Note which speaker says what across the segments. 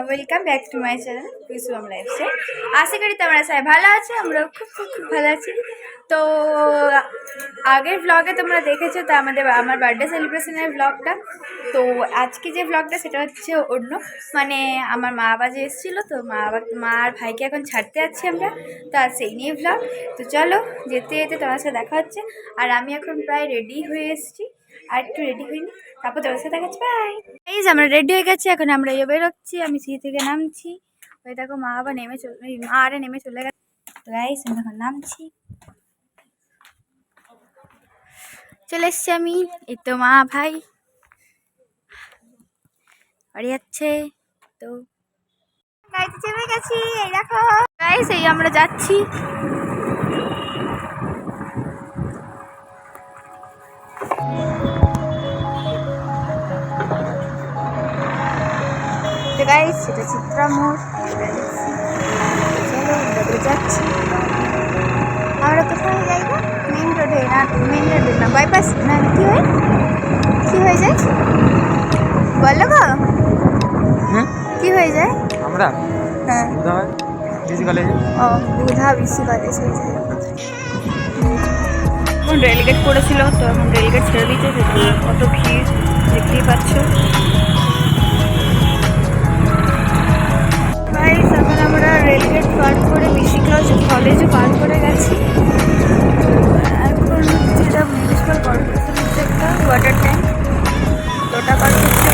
Speaker 1: Welcome back to my channel Kusum lifestyle. আশা করি তোমরা সবাই ভালো আছো, আমরাও খুব খুব খুব ভালো আছি। তো আগের ব্লগে তোমরা দেখেছো তো আমার বার্থডে সেলিব্রেশনের ব্লগটা। তো আজকে যে ব্লগটা সেটা হচ্ছে অন্য, মানে আমার মা বাবা যে এসেছিলো, তো মা আর ভাইকে এখন ছাড়তে যাচ্ছি আমরা, তো আর সেই নিয়ে ব্লগ। তো চলো যেতে যেতে তোমার সাথে দেখা হচ্ছে। আর আমি এখন প্রায় রেডি হয়ে এসেছি, আর একটু রেডি হইনি, তারপর তোমার সাথে দেখা হচ্ছে। বাই। এই যে আমরা রেডি হয়ে গেছি, এখন আমরা বেরোচ্ছি, আমি সিঁড়ি থেকে নামছি। ওই দেখো মা বাবা মা আরে নেমে চলে গেছে। তো গাইস আমি এখন নামছি, চলে এসছি আমি। এই তো মা ভাই বাড়ি যাচ্ছে। তো গাড়িতে চেপে গেছি, এই দেখো গাইস, এই আমরা যাচ্ছি। তো গাইস সেটা চিত্রা মোড়, চলো আমরা যাচ্ছি। আমরা কোথায় যাই না, মেন রোডে না, মেন রোডে না, বাইপাস না, কি হয়ে যায় বলো গো, কি হয়ে যায়?
Speaker 2: আমরা
Speaker 1: হ্যাঁ
Speaker 2: বিসি কলেজে।
Speaker 1: ও বুধা বিসি কলেজ হয়ে যায়। এখন রেলগেট করেছিল, তো এখন রেলগেট ছেড়ে দিতে কত ভিড় দেখতেই পাচ্ছ। এখন আমরা রেলগেট পার করে বিসি কলেজে পার করে গেছি। এখন যেটা মিউনিসিপাল কর্পোরেশন হচ্ছে একটা ওয়াটার ট্যাঙ্ক, ওটা পার করছে।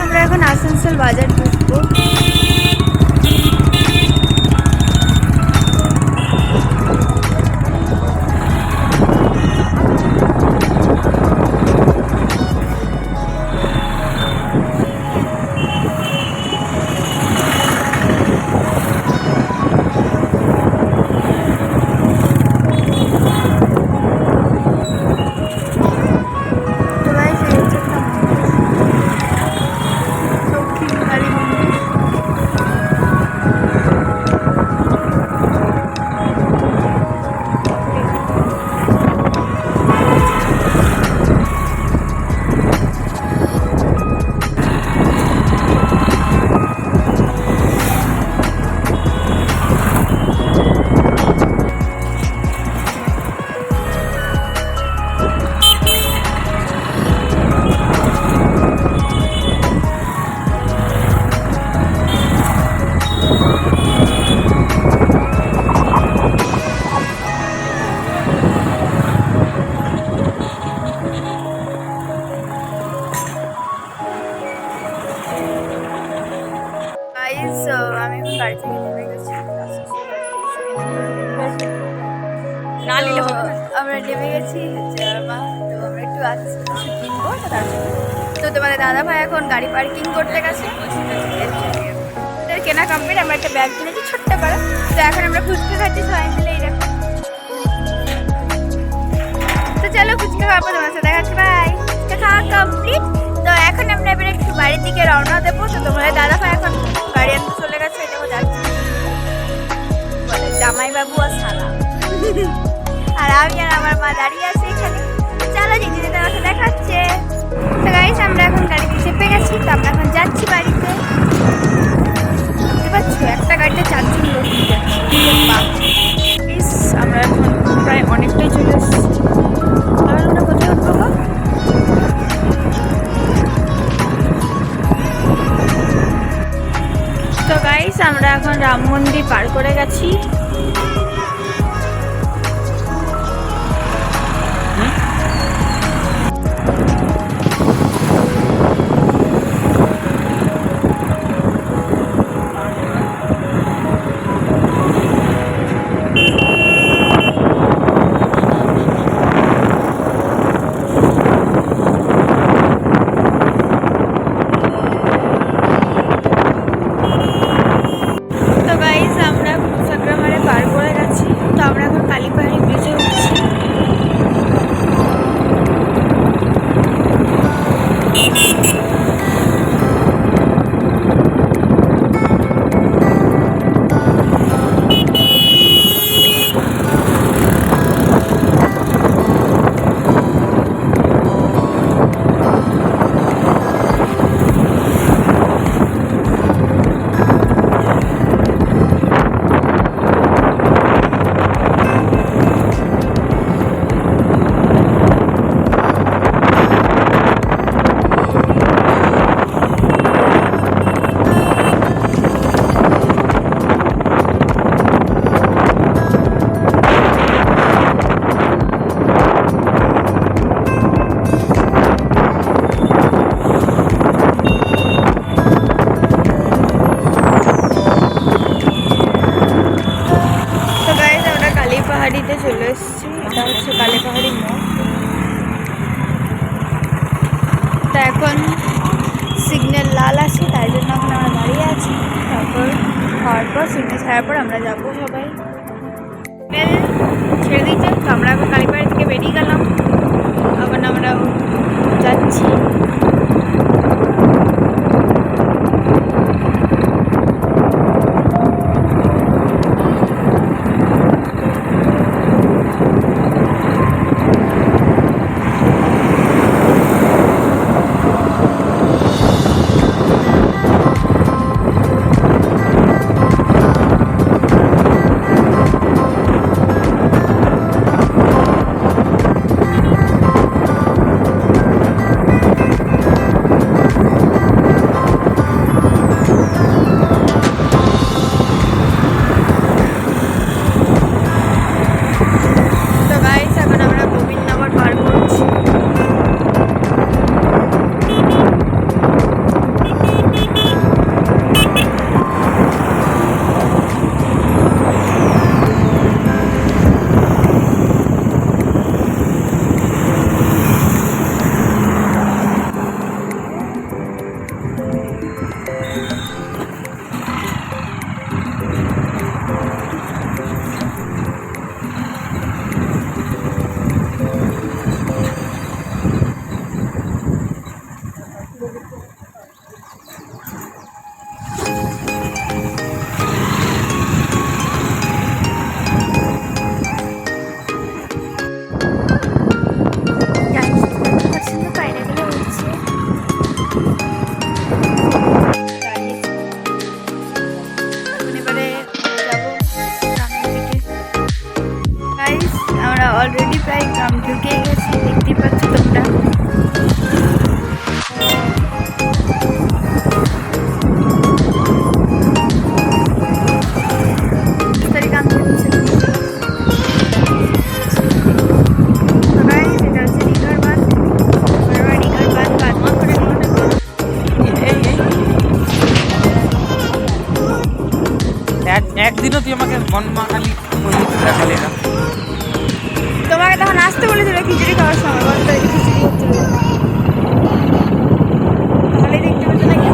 Speaker 1: আমরা এখন আসানসোল বাজার ঢুকবো। আমি এখন গাড়ি থেকে নেমে গেছি, আমরা নেমে গেছি। তো আমরা একটু কিছু কিনবো, তো তোমাদের দাদা ভাই এখন গাড়ি পার্কিং করতে গেছে। কেনা কমপ্লিট, আমরা একটা ব্যাগ কিনেছি ছোট্ট করে। তো এখন আমরা ফুচকা খাচ্ছি সবাই মিলে, এইরকম। তো চলো ফুচকা খাওয়ার পর তোমার সাথে দেখা হচ্ছে। বাই। খাওয়া কমপ্লিট, তো এখন আমরা এবার একটু বাড়ির দিকে রওনা দেবো। তো তোমাদের দাদা ভাই এখন গাড়ি আনতে চলে গেছে, এটাও যাচ্ছে বলে জামাইবাবু আর সালা। আর আমি আর আমার মা দাঁড়িয়ে আছি এখানে। চলো দিদি তোমার সাথে দেখা হচ্ছে। তো গাইস আমরা এখন গাড়িতে চেপে গেছি, তো আমরা এখন যাচ্ছি বাড়িতে। বুঝতে পারছো, একটা গাড়িতে 4 জন লোক যাচ্ছি। আমরা এখন প্রায় অনেকটাই চলে এসেছি। আর আমরা কোথায় উঠবো? তো গাইস আমরা এখন রাম মন্দির পার করে গেছি। তারপর সিগন্যাল ছাড়ার পর আমরা যাবো সবাই। ছেড়ে দিচ্ছে, তো আমরা এখন কালীবাড়ি থেকে বেরিয়ে গেলাম। এখন আমরা যাচ্ছি। তো গাইস এখন আমরা গোবিন্দনগর পার করছি। আমরা অলরেডি প্রায় গ্রাম ঢুকে গেছি, দেখতে পাচ্ছ তোমরা।
Speaker 2: একদিনও তুই আমাকে বনমাখালি মন্দির দেখালে না।
Speaker 1: তোমাকে তখন আসতে বলেছিল খিচুড়ি খাওয়ার সময়, বলতো খিচুড়ি হচ্ছিল, তাহলে দেখতে পেতো নাকি?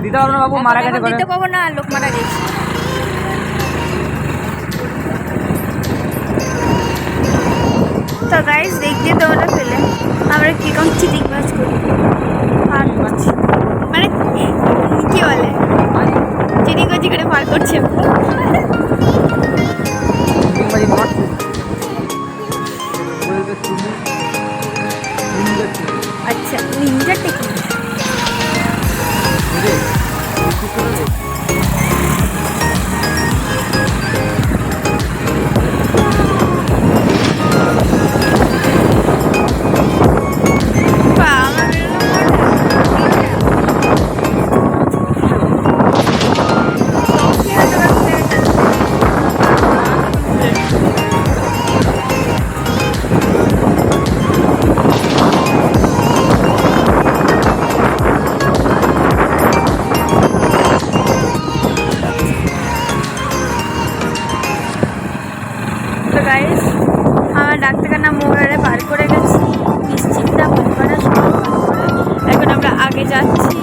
Speaker 2: দিতে পারবো না বাবু, মারা গেছে
Speaker 1: দিতে পাবো না, লোক মারা গেছে। তো গাইস দেখতে তোমরা পেলে আমরা কিরকম চিটিং বাজ করি, পার করছি, মানে কি বলে চিটিং বাজি করে পার করছি। আচ্ছা, নিনজা টেকনিক। তো গাইস আমার ডাক্তারখানা মোড়ে পার করে গেছি, নিশ্চিন্তা ভোপারা সব পার করে এখন আমরা আগে যাচ্ছি।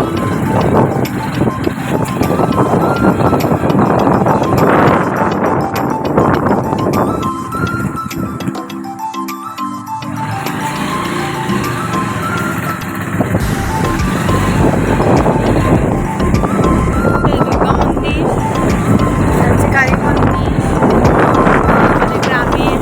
Speaker 1: দুর্গা মন্দির, কালী মন্দির, আমাদের গ্রামের।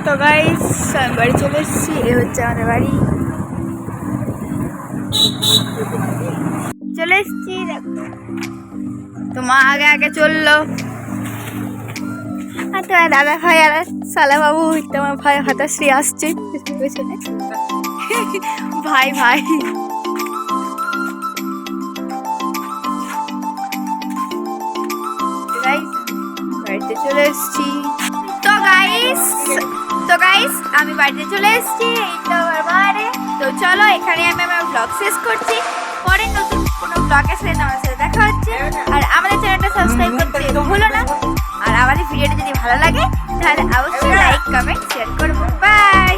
Speaker 1: তো গাইস আমি বাড়ি চলে এসেছি, এ হচ্ছে আমাদের বাড়ি। চলে এসেছি, দেখো তো মা আগে আগে চললো, আর তোমার দাদা ভাই আর সালা বাবু, তোমার ভাই হাতাশ্রী আসছে পেছনে। ভাই ভাই বাড়িতে চলে এসেছি। তো গাইস আমি বাড়িতে চলে এসেছি, এই তো আমার বাড়ি। তো চলো এখানে আমি আমার ব্লগ শেষ করছি, পরে নতুন কোনো ব্লগের সাথে তোমার সাথে দেখা হচ্ছে। আর আমাদের চ্যানেলটা সাবস্ক্রাইব করতে ভুলো না। আর আমাদের ভিডিওটা যদি ভালো লাগে তাহলে অবশ্যই লাইক কমেন্ট শেয়ার করবো। বাই।